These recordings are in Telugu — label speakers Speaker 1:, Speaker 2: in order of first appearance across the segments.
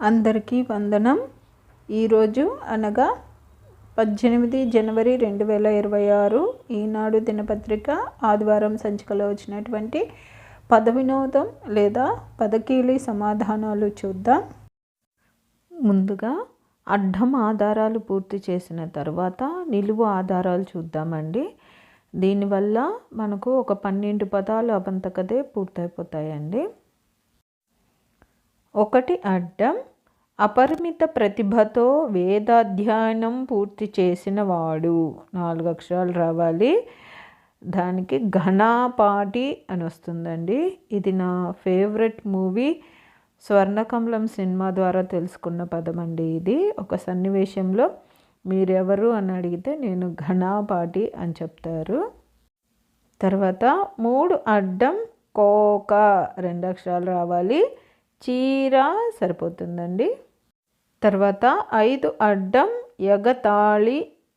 Speaker 1: అందరికీ వందనం. ఈరోజు అనగా 18 జనవరి 2026 ఈనాడు దినపత్రిక ఆదివారం సంచికలో వచ్చినటువంటి పదవినోదం లేదా పదకీలి సమాధానాలు చూద్దాం. ముందుగా అడ్డం ఆధారాలు పూర్తి చేసిన తర్వాత నిలువు ఆధారాలు చూద్దామండి. దీనివల్ల మనకు ఒక 12 పదాలు అవంతకదే పూర్తయిపోతాయండి. 1 అడ్డం అపరిమిత ప్రతిభతో వేదాధ్యయనం పూర్తి చేసిన వాడు 4 అక్షరాలు రావాలి. దానికి ఘనాపాటి అని వస్తుందండి. ఇది నా ఫేవరెట్ మూవీ స్వర్ణకమలం సినిమా ద్వారా తెలుసుకున్న పదం అండి. ఇది ఒక సన్నివేశంలో మీరెవరు అని అడిగితే నేను ఘనాపాటి అని చెప్తారు. తర్వాత 3 అడ్డం కోక 2 అక్షరాలు రావాలి. చీర సరిపోతుందండి. తర్వాత 5 అడ్డం ఎగతాళి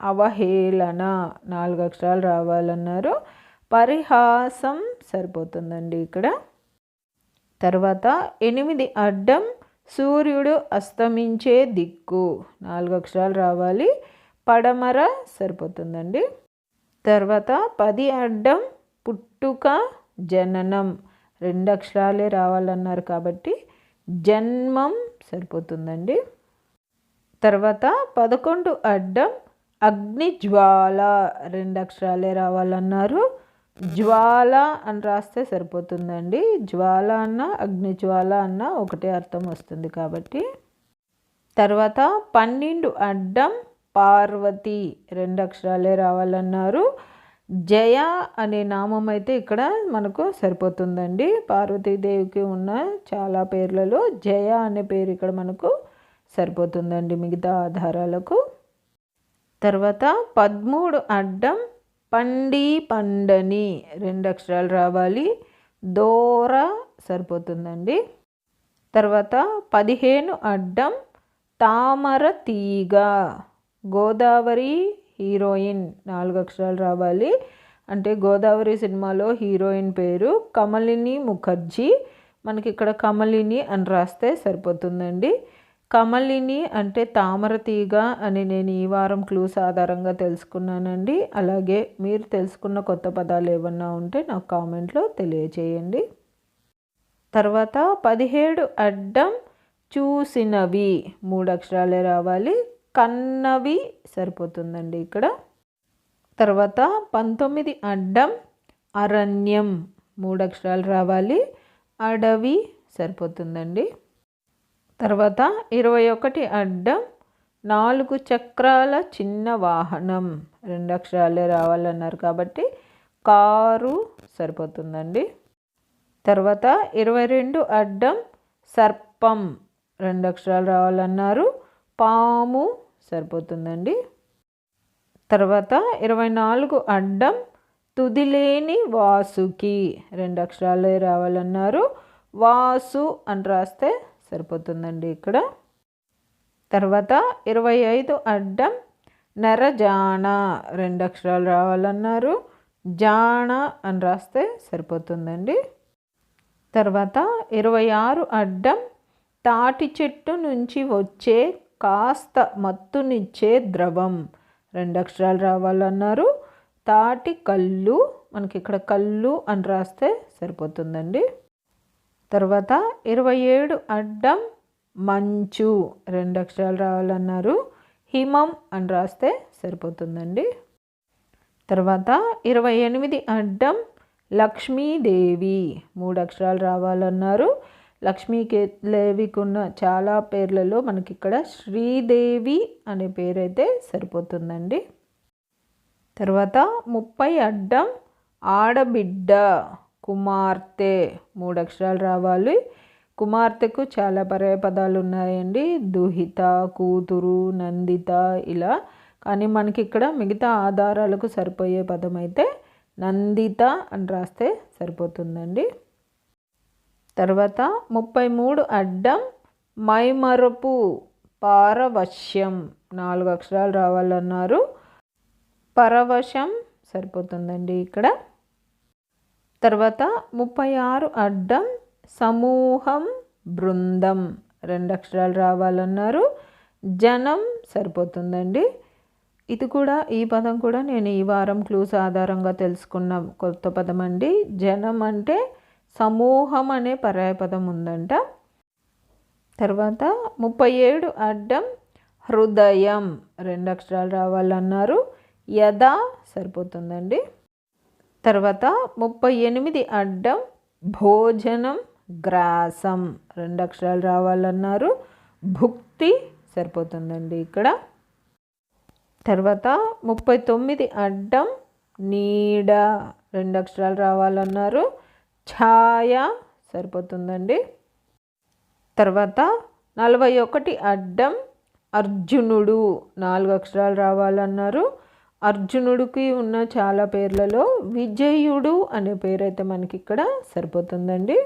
Speaker 1: అవహేళన 4 అక్షరాలు రావాలన్నారు. పరిహాసం సరిపోతుందండి ఇక్కడ. తర్వాత 8 అడ్డం సూర్యుడు అస్తమించే దిక్కు 4 అక్షరాలు రావాలి. పడమర సరిపోతుందండి. తర్వాత 10 అడ్డం పుట్టుక జననం 2 అక్షరాలే రావాలన్నారు కాబట్టి జన్మం సరిపోతుందండి. తర్వాత 11 అడ్డం అగ్నిజ్వాల 2 అక్షరాలే రావాలన్నారు. జ్వాల అని రాస్తే సరిపోతుందండి. జ్వాల అన్న అగ్నిజ్వాల అన్న ఒకటే అర్థం వస్తుంది కాబట్టి. తర్వాత 12 అడ్డం పార్వతి 2 అక్షరాలే రావాలన్నారు. జయ అనే నామం అయితే ఇక్కడ మనకు సరిపోతుందండి. పార్వతీదేవికి ఉన్న చాలా పేర్లలో జయ అనే పేరు ఇక్కడ మనకు సరిపోతుందండి మిగతా ఆధారాలకు. తర్వాత 13 అడ్డం పండి పండని 2 అక్షరాలు రావాలి. దోర సరిపోతుందండి. తర్వాత 15 అడ్డం తామర తీగ గోదావరి హీరోయిన్ 4 అక్షరాలు రావాలి. అంటే గోదావరి సినిమాలో హీరోయిన్ పేరు కమలిని ముఖర్జీ. మనకి ఇక్కడ కమలిని అని రాస్తే సరిపోతుందండి. కమలిని అంటే తామర తీగ అని నేను ఈ వారం క్లూస్ ఆధారంగా తెలుసుకున్నానండి. అలాగే మీరు తెలుసుకున్న కొత్త పదాలు ఏమన్నా ఉంటే నాకు కామెంట్లో తెలియచేయండి. తర్వాత 17 అడ్డం చూసినవి 3 అక్షరాలే రావాలి. కన్నవి సరిపోతుందండి ఇక్కడ. తర్వాత 19 అడ్డం అరణ్యం 3 అక్షరాలు రావాలి. అడవి సరిపోతుందండి. తర్వాత 21 అడ్డం 4 చక్రాల చిన్న వాహనం 2 అక్షరాలే రావాలన్నారు కాబట్టి కారు సరిపోతుందండి. తర్వాత 22 అడ్డం సర్పం 2 అక్షరాలు రావాలన్నారు. పాము సరిపోతుందండి. తర్వాత 24 అడ్డం తుదిలేని వాసుకి 2 అక్షరాలే రావాలన్నారు. వాసు అని రాస్తే సరిపోతుందండి ఇక్కడ. తర్వాత 25 అడ్డం నెరజాణ 2 అక్షరాలు రావాలన్నారు. జాణ అని రాస్తే సరిపోతుందండి. తర్వాత 26 అడ్డం తాటి చెట్టు నుంచి వచ్చే కాస్త మత్తునిచ్చే ద్రవం 2 అక్షరాలు రావాలన్నారు. తాటి కళ్ళు మనకి ఇక్కడ కళ్ళు అని రాస్తే సరిపోతుందండి. తర్వాత 27 అడ్డం మంచు 2 అక్షరాలు రావాలన్నారు. హిమం అని రాస్తే సరిపోతుందండి. తర్వాత 28 అడ్డం లక్ష్మీదేవి 3 అక్షరాలు రావాలన్నారు. లక్ష్మీదేవికి ఉన్న చాలా పేర్లలో మనకి ఇక్కడ శ్రీదేవి అనే పేరైతే సరిపోతుందండి. తర్వాత 30 అడ్డం ఆడబిడ్డ కుమార్తె 3 అక్షరాలు రావాలి. కుమార్తెకు చాలా పర్యాయ పదాలు ఉన్నాయండి. దుహిత, కూతురు, నందిత ఇలా. కానీ మనకి ఇక్కడ మిగతా ఆధారాలకు సరిపోయే పదం అయితే నందిత అని రాస్తే సరిపోతుందండి. తర్వాత 33 అడ్డం మైమరపు పారవశ్యం 4 అక్షరాలు రావాలన్నారు. పరవశం సరిపోతుందండి ఇక్కడ. తర్వాత 36 అడ్డం సమూహం బృందం 2 అక్షరాలు రావాలన్నారు. జనం సరిపోతుందండి. ఇది కూడా ఈ పదం కూడా నేను ఈ వారం క్లూస్ ఆధారంగా తెలుసుకున్న కొత్త పదం అండి. జనం అంటే సమూహం అనే పర్యాయపదం ఉందంట. తర్వాత 37 అడ్డం హృదయం 2 అక్షరాలు రావాలన్నారు. యథా సరిపోతుందండి. తర్వాత 38 అడ్డం భోజనం గ్రాసం 2 అక్షరాలు రావాలన్నారు. భుక్తి సరిపోతుందండి ఇక్కడ. తర్వాత 39 అడ్డం నీడ 2 అక్షరాలు రావాలన్నారు. ఛాయ సరిపోతుందండి. తర్వాత 41 అడ్డం అర్జునుడు 4 అక్షరాలు రావాలన్నారు. అర్జునుడికి ఉన్న చాలా పేర్లలో విజయుడు అనే పేరు అయితే మనకి ఇక్కడ సరిపోతుందండి.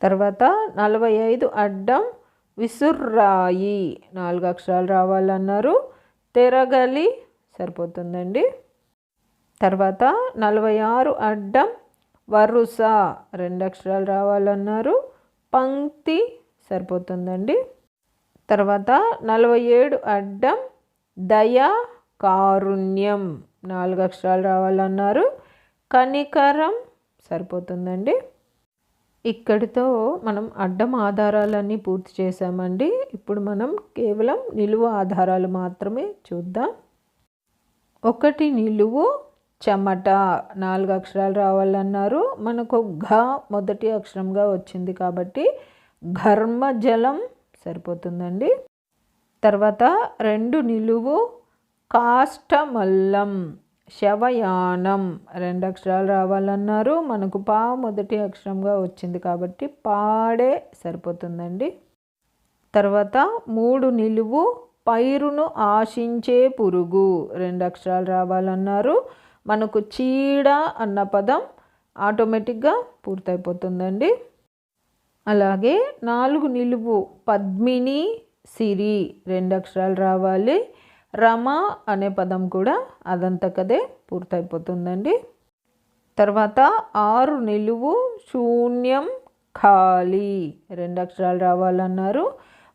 Speaker 1: తర్వాత 45 అడ్డం విసుర్రాయి 4 అక్షరాలు రావాలన్నారు. తిరగలి సరిపోతుందండి. తర్వాత 46 అడ్డం వరుస 2 అక్షరాలు రావాలన్నారు. పంక్తి సరిపోతుందండి. తర్వాత 47 అడ్డం దయ కారుణ్యం 4 అక్షరాలు రావాలన్నారు. కనికరం సరిపోతుందండి. ఇక్కడితో మనం అడ్డం ఆధారాలన్నీ పూర్తి చేసామండి. ఇప్పుడు మనం కేవలం నిలువు ఆధారాలు మాత్రమే చూద్దాం. 1 నిలువు చెమట 4 అక్షరాలు రావాలన్నారు. మనకు ఘ మొదటి అక్షరంగా వచ్చింది కాబట్టి ఘర్మజలం సరిపోతుందండి. తర్వాత 2 నిలువు కాష్టమల్లం శవయానం 2 అక్షరాలు రావాలన్నారు. మనకు పా మొదటి అక్షరంగా వచ్చింది కాబట్టి పాడే సరిపోతుందండి. తర్వాత 3 నిలువు పైరును ఆశించే పురుగు 2 అక్షరాలు రావాలన్నారు. మనకు చీడ అన్న పదం ఆటోమేటిక్గా పూర్తయిపోతుందండి. అలాగే 4 నిలువు పద్మిని సిరి 2 అక్షరాలు రావాలి. రమ అనే పదం కూడా అదంతకదే పూర్తయిపోతుందండి. తర్వాత 6 నిలువు శూన్యం ఖాళీ 2 అక్షరాలు రావాలన్నారు.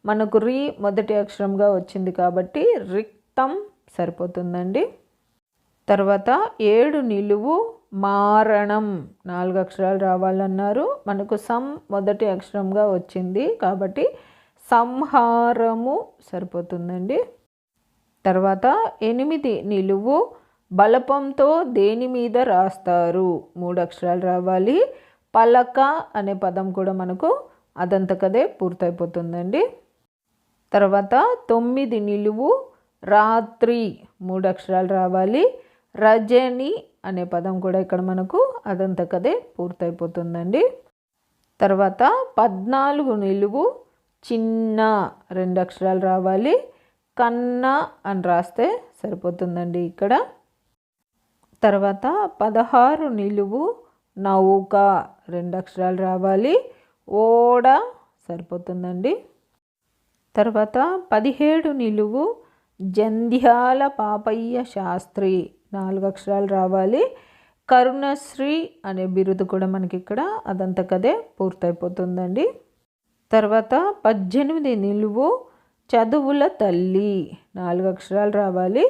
Speaker 1: మనకు రి మొదటి అక్షరంగా వచ్చింది కాబట్టి రిక్తం సరిపోతుందండి. తర్వాత 7 నిలువు మారణం 4 అక్షరాలు రావాలన్నారు. మనకు సం మొదటి అక్షరంగా వచ్చింది కాబట్టి సంహారము సరిపోతుందండి. తర్వాత 8 నిలువు బలపంతో దేని మీద రాస్తారు 3 అక్షరాలు రావాలి. పలక అనే పదం కూడా మనకు అదంతకదే పూర్తయిపోతుందండి. తర్వాత 9 నిలువు రాత్రి 3 అక్షరాలు రావాలి. రజని అనే పదం కూడా ఇక్కడ మనకు అదంతకదే పూర్తయిపోతుందండి. తర్వాత 14 నిలువు చిన్న 2 అక్షరాలు రావాలి. కన్న అని రాస్తే సరిపోతుందండి ఇక్కడ. తర్వాత 16 నిలువు నౌక 2 అక్షరాలు రావాలి. ఓడ సరిపోతుందండి. తర్వాత 17 నిలువు జంధ్యాల పాపయ్య శాస్త్రి 4 అక్షరాలు రావాలి. కరుణశ్రీ అనే బిరుదు కూడా మనకి ఇక్కడ అదంతకదే పూర్తయిపోతుందండి. తర్వాత 18 నిలువు చదువుల తల్లి 4 అక్షరాలు రావాలి.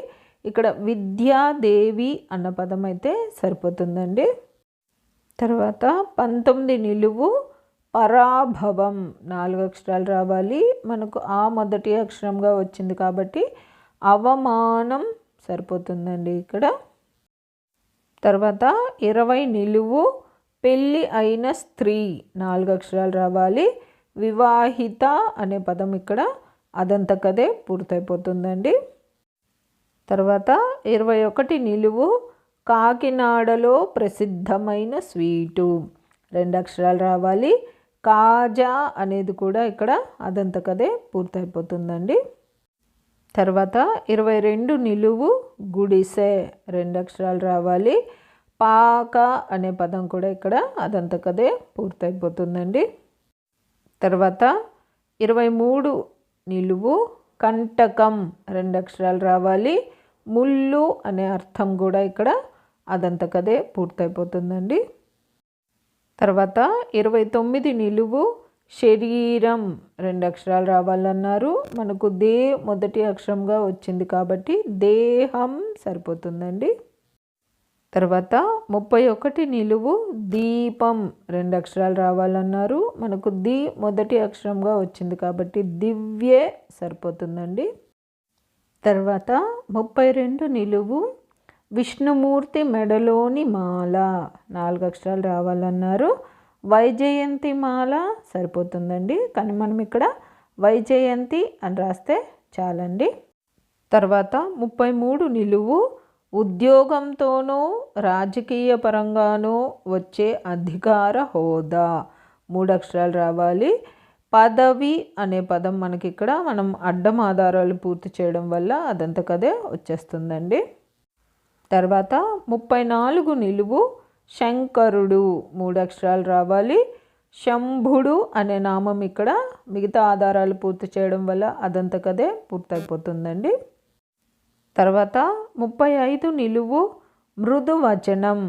Speaker 1: ఇక్కడ విద్యాదేవి అన్న పదం అయితే సరిపోతుందండి. తర్వాత 19 నిలువు పరాభవం 4 అక్షరాలు రావాలి. మనకు ఆ మొదటి అక్షరంగా వచ్చింది కాబట్టి అవమానం సరిపోతుందండి ఇక్కడ. తర్వాత 20 నిలువు పెళ్ళి అయిన స్త్రీ 4 అక్షరాలు రావాలి. వివాహిత అనే పదం ఇక్కడ అదంతకదే పూర్తయిపోతుందండి. తర్వాత 21 నిలువు కాకినాడలో ప్రసిద్ధమైన స్వీటు 2 అక్షరాలు రావాలి. కాజా అనేది కూడా ఇక్కడ అదంతకదే పూర్తయిపోతుందండి. తర్వాత 22 నిలువు గుడిసె 2 అక్షరాలు రావాలి. పాక అనే పదం కూడా ఇక్కడ అదంతకదే పూర్తయిపోతుందండి. తర్వాత 23 నిలువు కంటకం 2 అక్షరాలు రావాలి. ముళ్ళు అనే అర్థం కూడా ఇక్కడ అదంతకదే పూర్తయిపోతుందండి. తర్వాత 29 నిలువు శరీరం 2 అక్షరాలు రావాలన్నారు. మనకు దే మొదటి అక్షరంగా వచ్చింది కాబట్టి దేహం సరిపోతుందండి. తర్వాత 31 నిలువు దీపం 2 అక్షరాలు రావాలన్నారు. మనకు ది మొదటి అక్షరంగా వచ్చింది కాబట్టి దివ్యే సరిపోతుందండి. తర్వాత 32 నిలువు విష్ణుమూర్తి మెడలోని మాల 4 అక్షరాలు రావాలన్నారు. వైజయంతి మాల సరిపోతుందండి, కానీ మనం ఇక్కడ వైజయంతి అని రాస్తే చాలండి. తర్వాత 33 నిలువు ఉద్యోగంతోనూ రాజకీయ పరంగానూ వచ్చే అధికార హోదా 3 అక్షరాలు రావాలి. పదవి అనే పదం మనకి ఇక్కడ మనం అడ్డం ఆధారాలు పూర్తి చేయడం వల్ల అదంతకదే వచ్చేస్తుందండి. తర్వాత 34 నిలువు శంకరుడు 3 అక్షరాలు రావాలి. శంభుడు అనే నామం ఇక్కడ మిగతా ఆధారాలు పూర్తి చేయడం వల్ల అదంతకదే పూర్తయిపోతుందండి. తర్వాత 35 నిలువు మృదువచనం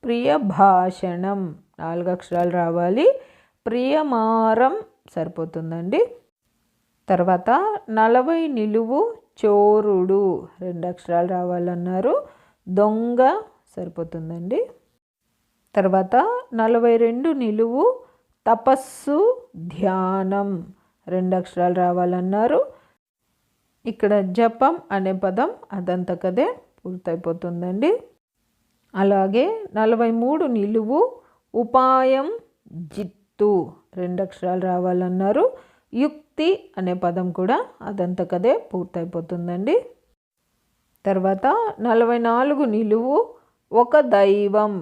Speaker 1: ప్రియ భాషణం 4 అక్షరాలు రావాలి. ప్రియమారం సరిపోతుందండి. తర్వాత 40 నిలువు చోరుడు 2 అక్షరాలు రావాలన్నారు. దొంగ సరిపోతుందండి. తర్వాత 42 నిలువు తపస్సు ధ్యానం 2 అక్షరాలు రావాలన్నారు. ఇక్కడ జపం అనే పదం అదంతకదే పూర్తయిపోతుందండి. అలాగే 43 నిలువు ఉపాయం జిత్తు 2 అక్షరాలు రావాలన్నారు. యుక్తి అనే పదం కూడా అదంతకదే పూర్తయిపోతుందండి. తర్వాత 44 నిలువు ఒక దైవం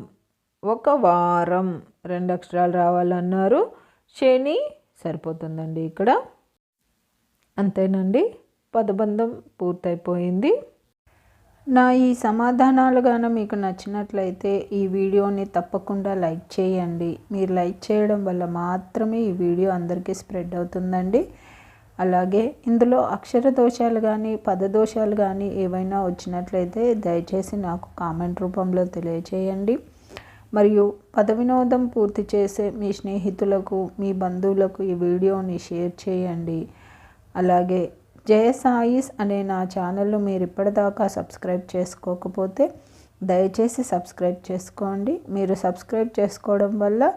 Speaker 1: ఒక వారం 2 అక్షరాలు రావాలన్నారు. శని సరిపోతుందండి ఇక్కడ. అంతేనండి, పదబంధం పూర్తయిపోయింది. నా ఈ సమాధానాలు గాన మీకు నచ్చినట్లయితే ఈ వీడియోని తప్పకుండా లైక్ చేయండి. మీరు లైక్ చేయడం వల్ల మాత్రమే ఈ వీడియో అందరికీ స్ప్రెడ్ అవుతుందండి. అలాగే ఇందులో అక్షర దోషాలు కానీ పదదోషాలు కానీ ఏవైనా వచ్చినట్లయితే దయచేసి నాకు కామెంట్ రూపంలో తెలియచేయండి. మరియు పద వినోదం పూర్తి చేసే మీ స్నేహితులకు మీ బంధువులకు ఈ వీడియోని షేర్ చేయండి. అలాగే జయ సాయిస్ అనే నా ఛానల్ను మీరు ఇప్పటిదాకా సబ్స్క్రైబ్ చేసుకోకపోతే దయచేసి సబ్స్క్రైబ్ చేసుకోండి. మీరు సబ్స్క్రైబ్ చేసుకోవడం వల్ల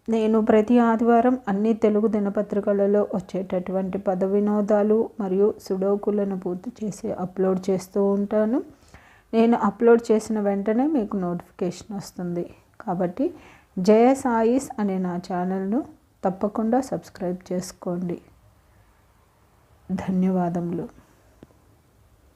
Speaker 1: నేను ప్రతి ఆదివారం అన్ని తెలుగు దినపత్రికలలో వచ్చేటటువంటి పద వినోదాలు మరియు సుడోకులను పూర్తి చేసి అప్లోడ్ చేస్తూ ఉంటాను. నేను అప్లోడ్ చేసిన వెంటనే మీకు నోటిఫికేషన్ వస్తుంది. కాబట్టి జయ సాయిస్ అనే నా ఛానల్ను తప్పకుండా సబ్స్క్రైబ్ చేసుకోండి. ధన్యవాదములు.